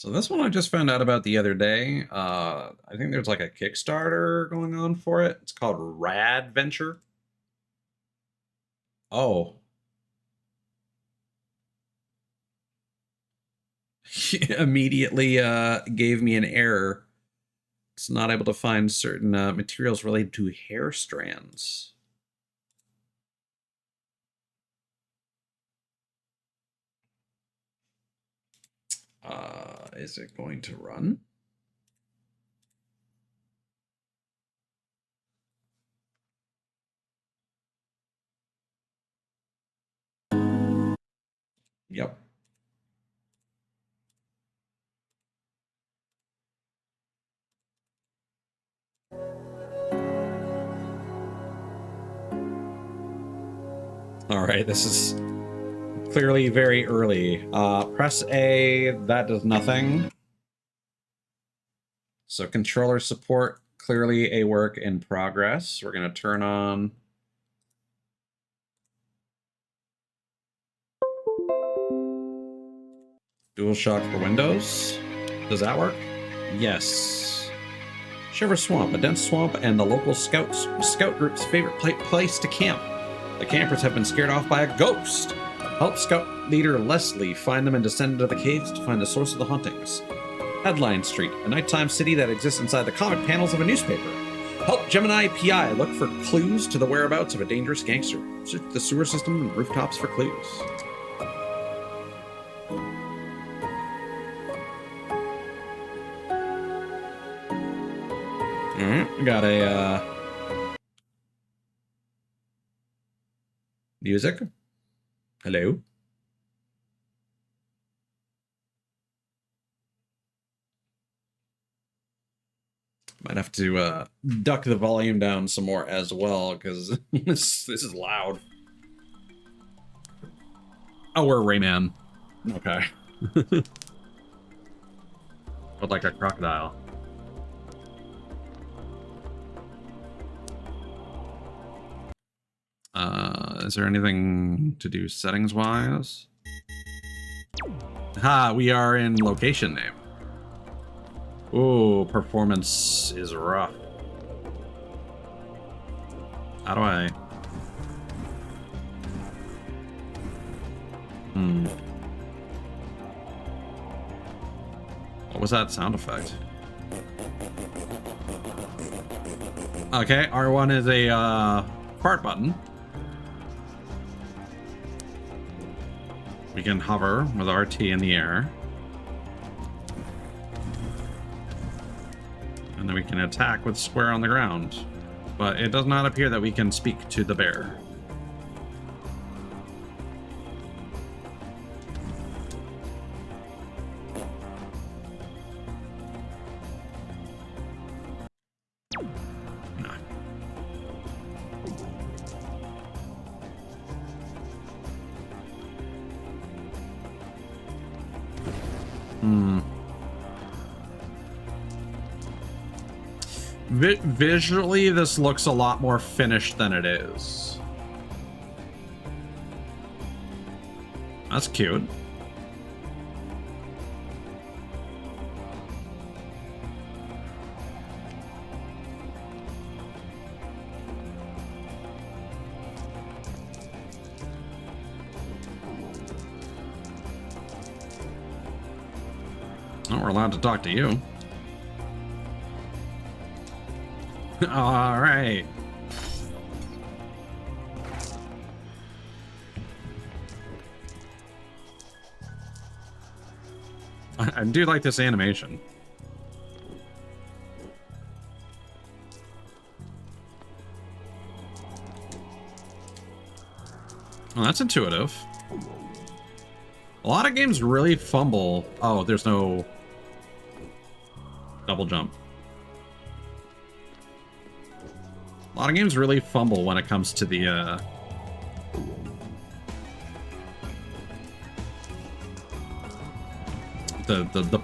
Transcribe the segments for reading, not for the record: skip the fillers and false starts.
So this one I just found out about the other day. I think there's like a Kickstarter going on for it. It's called Rad Venture. Oh. Immediately gave me an error. It's not able to find certain materials related to hair strands. Is it going to run? Yep. All right, this is clearly very early. Press A, that does nothing. So controller support, clearly a work in progress. We're going to turn on DualShock for Windows. Does that work? Yes. Shiver Swamp, a dense swamp and the local scout group's favorite place to camp. The campers have been scared off by a ghost. Help Scout leader Leslie find them and descend into the caves to find the source of the hauntings. Headline Street, a nighttime city that exists inside the comic panels of a newspaper. Help Gemini PI look for clues to the whereabouts of a dangerous gangster. Search the sewer system and rooftops for clues. Alright, we got a music. Hello. Might have to duck the volume down some more as well, because this is loud. Oh, we're Rayman. Okay. But like a crocodile. Is there anything to do settings-wise? Ha, we are in location name. Ooh, performance is rough. How do I... What was that sound effect? Okay, R1 is a fart button. We can hover with RT in the air. And then we can attack with square on the ground. But it does not appear that we can speak to the bear. No. Visually, this looks a lot more finished than it is. That's cute. Oh, we're allowed to talk to you. All right. I do like this animation. Well, that's intuitive. A lot of games really fumble. Oh, there's no double jump. A lot of games really fumble when it comes to the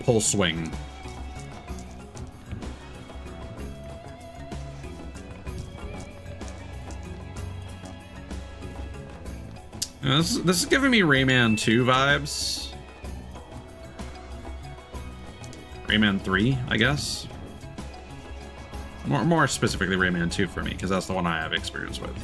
pull swing. This is giving me Rayman 2 vibes. Rayman 3, I guess. More specifically Rayman 2 for me, because that's the one I have experience with.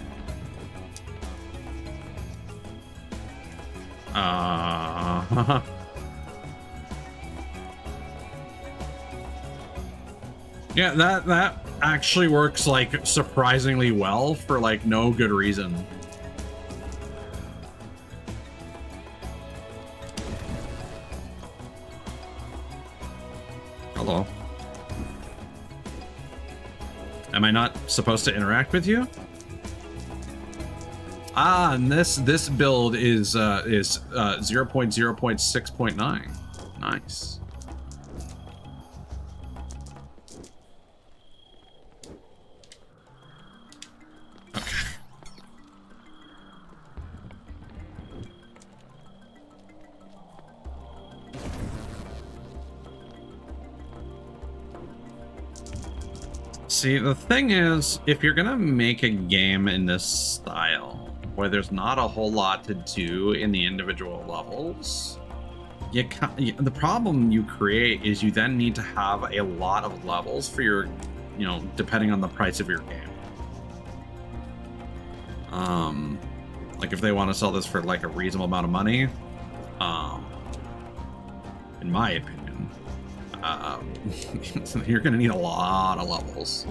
Yeah, that actually works like surprisingly well for like no good reason. Hello. Am I not supposed to interact with you? Ah, and this build is 0.0.6.9. Nice. Okay. See, the thing is, if you're gonna make a game in this style, where there's not a whole lot to do in the individual levels, the problem you create is you then need to have a lot of levels for your, you know, depending on the price of your game. Like if they want to sell this for like a reasonable amount of money, in my opinion, you're gonna need a lot of levels.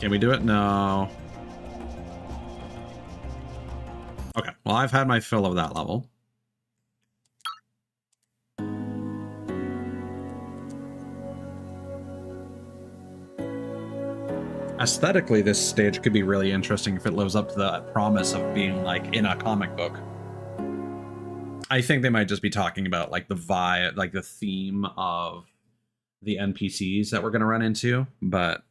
Can we do it? No. Okay, well, I've had my fill of that level. Aesthetically, this stage could be really interesting if it lives up to the promise of being like in a comic book. I think they might just be talking about like the vibe, like the theme of the NPCs that we're going to run into, but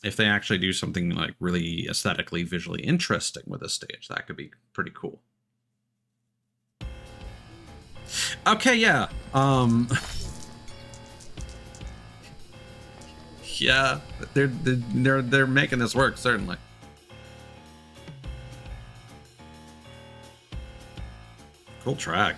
if they actually do something like really aesthetically, visually interesting with this stage, that could be pretty cool. Okay, yeah. Yeah, they're making this work, certainly. Cool track.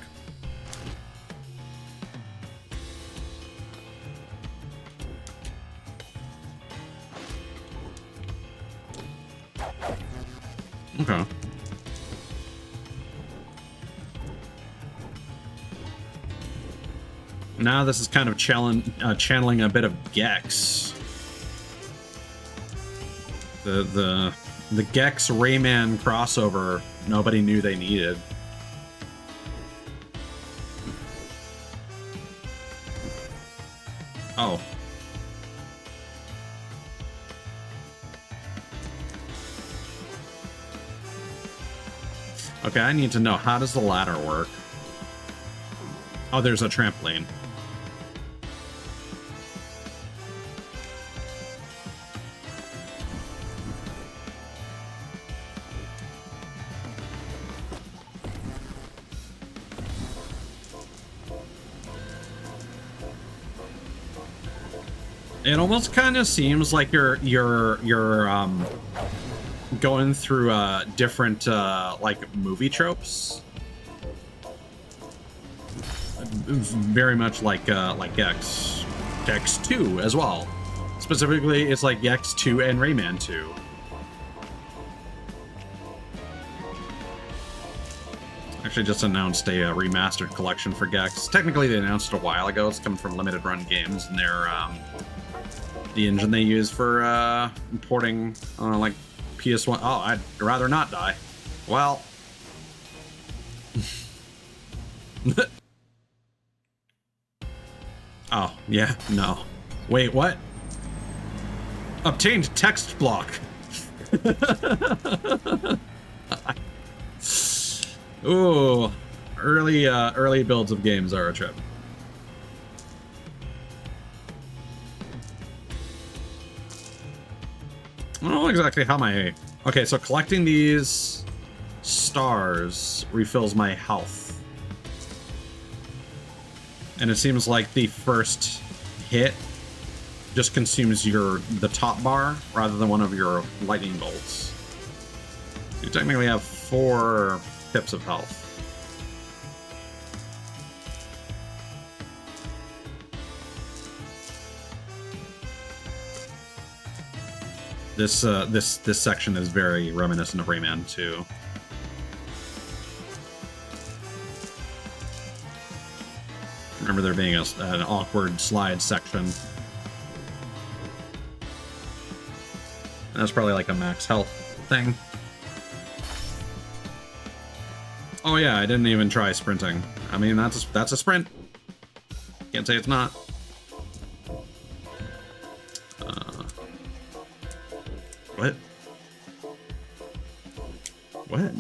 Okay. Now this is kind of channeling a bit of Gex. The Gex Rayman crossover nobody knew they needed. Oh. Okay, I need to know, how does the ladder work? Oh, there's a trampoline. It almost kind of seems like you're going through different like movie tropes. Very much like Gex 2 as well. Specifically, it's like Gex 2 and Rayman 2. Actually just announced a remastered collection for Gex. Technically they announced it a while ago. It's coming from Limited Run Games, and they're the engine they use for importing like PS1. Oh, I'd rather not die. Well. Oh, yeah, no. Wait, what? Obtained text block. Ooh, early builds of games are a trip. I don't know exactly how my... Okay, so collecting these stars refills my health. And it seems like the first hit just consumes the top bar rather than one of your lightning bolts. You technically have 4 pips of health. This section is very reminiscent of Rayman 2. Remember there being an awkward slide section. That's probably like a max health thing. Oh yeah, I didn't even try sprinting. I mean, that's a sprint. Can't say it's not. What? What?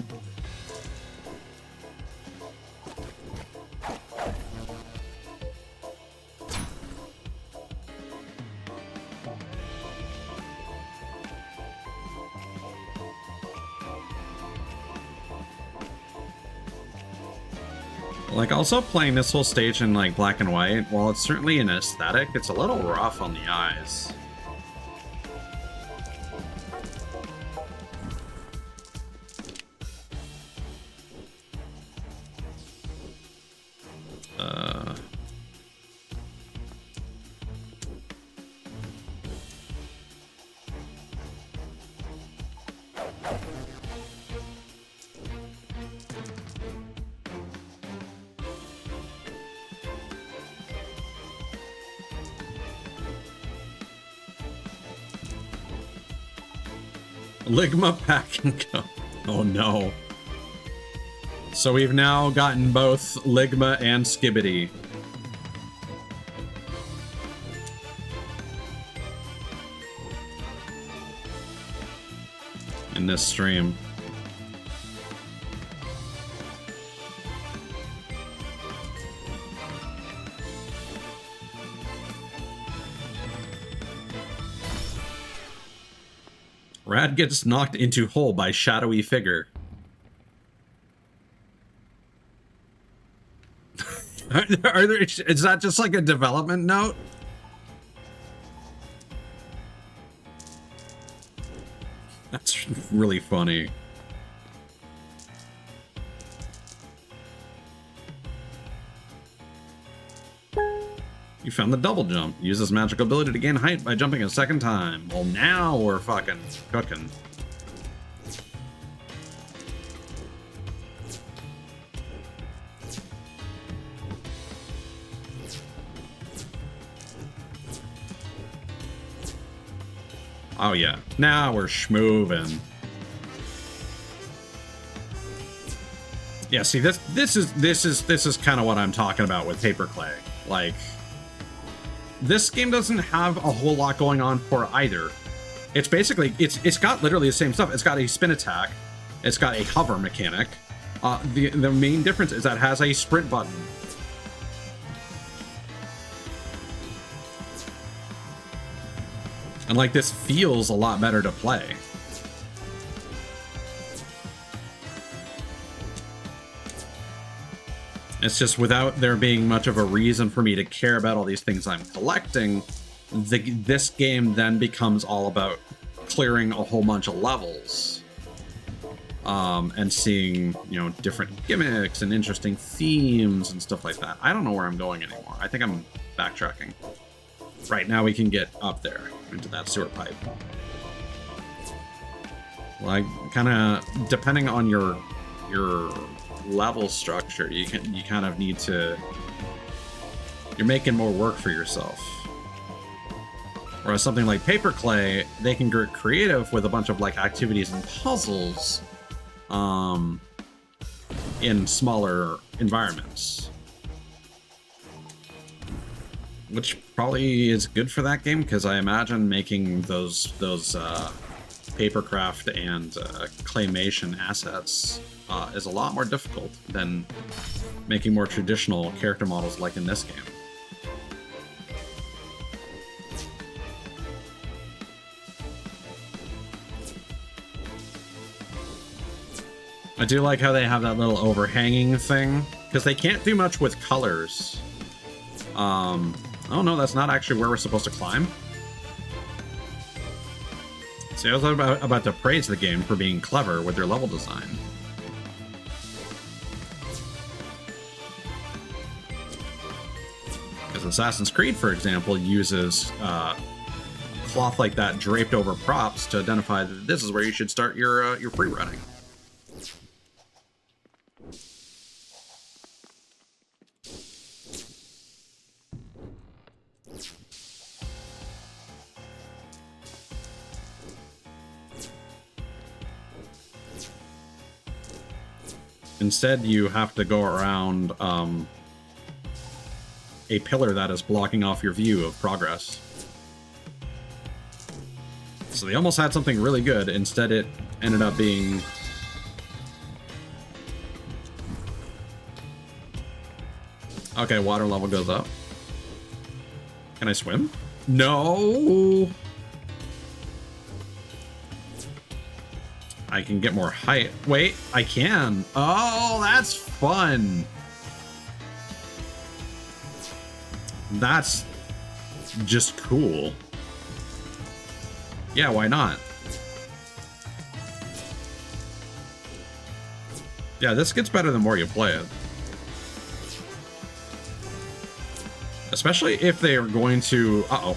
Like, also playing this whole stage in, like, black and white, while it's certainly an aesthetic, it's a little rough on the eyes. Ligma pack and go. Oh no. So we've now gotten both Ligma and Skibbity. In this stream. Rad gets knocked into hole by shadowy figure. Is that just like a development note? That's really funny. You found the double jump. Use this magical ability to gain height by jumping a second time. Well, now we're fucking cooking. Oh yeah, now we're schmoovin'. Yeah, see, this is kind of what I'm talking about with Paperclay. Like, this game doesn't have a whole lot going on for either. It's basically, it's got literally the same stuff. It's got a spin attack. It's got a hover mechanic. The main difference is that it has a sprint button. And like, this feels a lot better to play. It's just without there being much of a reason for me to care about all these things I'm collecting, this game then becomes all about clearing a whole bunch of levels. And seeing, you know, different gimmicks and interesting themes and stuff like that. I don't know where I'm going anymore. I think I'm backtracking. Right, now we can get up there into that sewer pipe. Like, kind of depending on your level structure, you kind of need to, you're making more work for yourself. Whereas something like Paperclay, they can get creative with a bunch of like activities and puzzles in smaller environments, which probably is good for that game, because I imagine making those papercraft and claymation assets is a lot more difficult than making more traditional character models like in this game. I do like how they have that little overhanging thing, because they can't do much with colors. Oh no, that's not actually where we're supposed to climb. See, I was about to praise the game for being clever with their level design. Because Assassin's Creed, for example, uses cloth like that draped over props to identify that this is where you should start your free running. Instead, you have to go around a pillar that is blocking off your view of progress. So they almost had something really good. Instead, it ended up being... Okay, water level goes up. Can I swim? No! I can get more height. Wait, I can. Oh, that's fun. That's just cool. Yeah, why not? Yeah, this gets better the more you play it. Especially if they're going to... Uh-oh.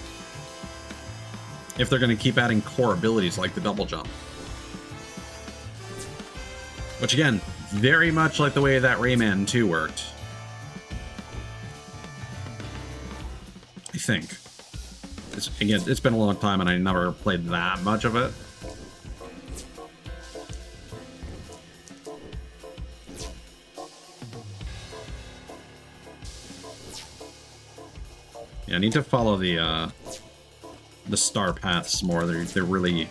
If they're going to keep adding core abilities like the double jump. Which, again, very much like the way that Rayman 2 worked. I think. Again, it's been a long time and I never played that much of it. Yeah, I need to follow the star paths more. They're really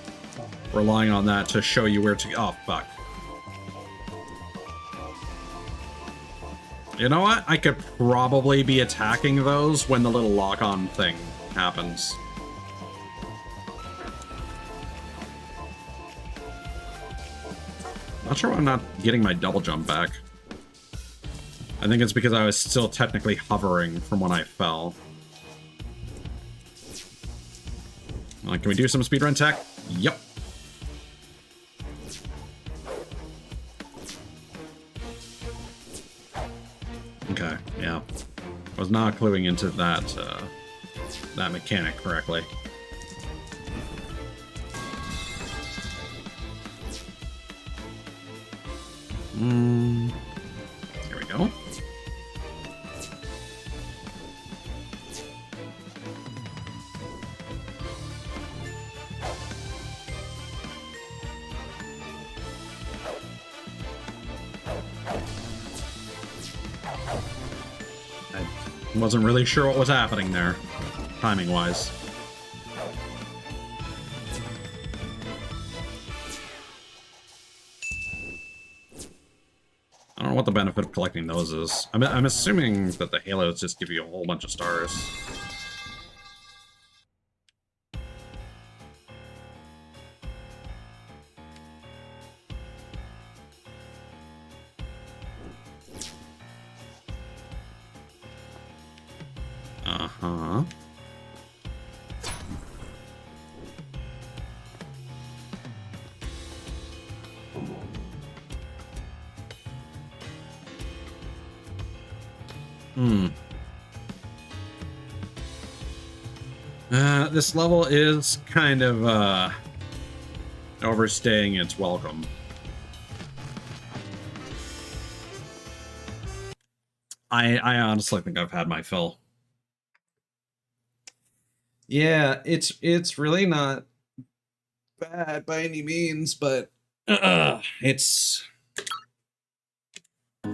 relying on that to show you where to go. Oh, fuck. You know what? I could probably be attacking those when the little lock-on thing happens. Not sure why I'm not getting my double jump back. I think it's because I was still technically hovering from when I fell. Can we do some speedrun tech? Yep. Okay, yeah. I was not cluing into that that mechanic correctly. Here we go. I wasn't really sure what was happening there, timing-wise. I don't know what the benefit of collecting those is. I'm assuming that the halos just give you a whole bunch of stars. Uh-huh. This level is kind of, overstaying its welcome. I honestly think I've had my fill. Yeah, it's really not bad by any means, but it's... I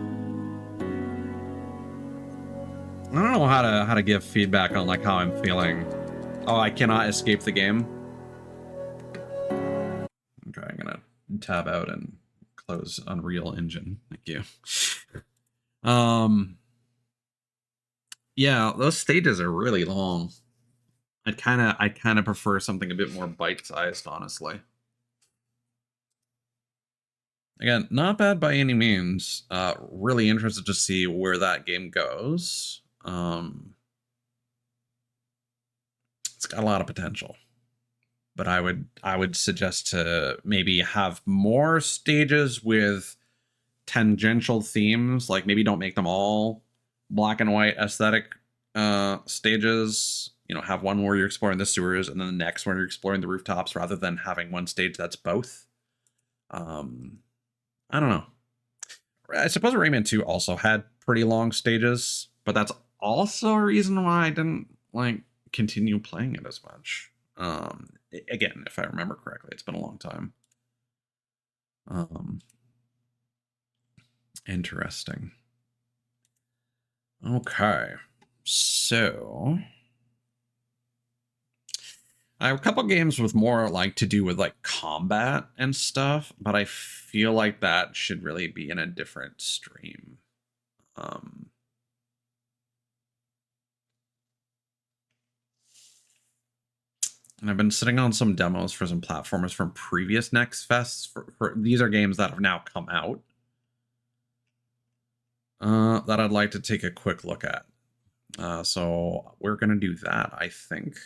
don't know how to give feedback on like how I'm feeling. Oh, I cannot escape the game. Okay, I'm gonna tab out and close Unreal Engine. Thank you. Yeah, those stages are really long. I kind of prefer something a bit more bite-sized, honestly. Again, not bad by any means. Really interested to see where that game goes. It's got a lot of potential. but I would suggest to maybe have more stages with tangential themes. Like maybe don't make them all black and white aesthetic stages. You know, have one where you're exploring the sewers and then the next one you're exploring the rooftops, rather than having one stage that's both. I don't know. I suppose Rayman 2 also had pretty long stages, but that's also a reason why I didn't like continue playing it as much. Again, if I remember correctly, it's been a long time. Interesting. Okay, so I have a couple games with more like to do with like combat and stuff, but I feel like that should really be in a different stream. And I've been sitting on some demos for some platformers from previous Next Fests. For these are games that have now come out that I'd like to take a quick look at. So we're gonna do that, I think.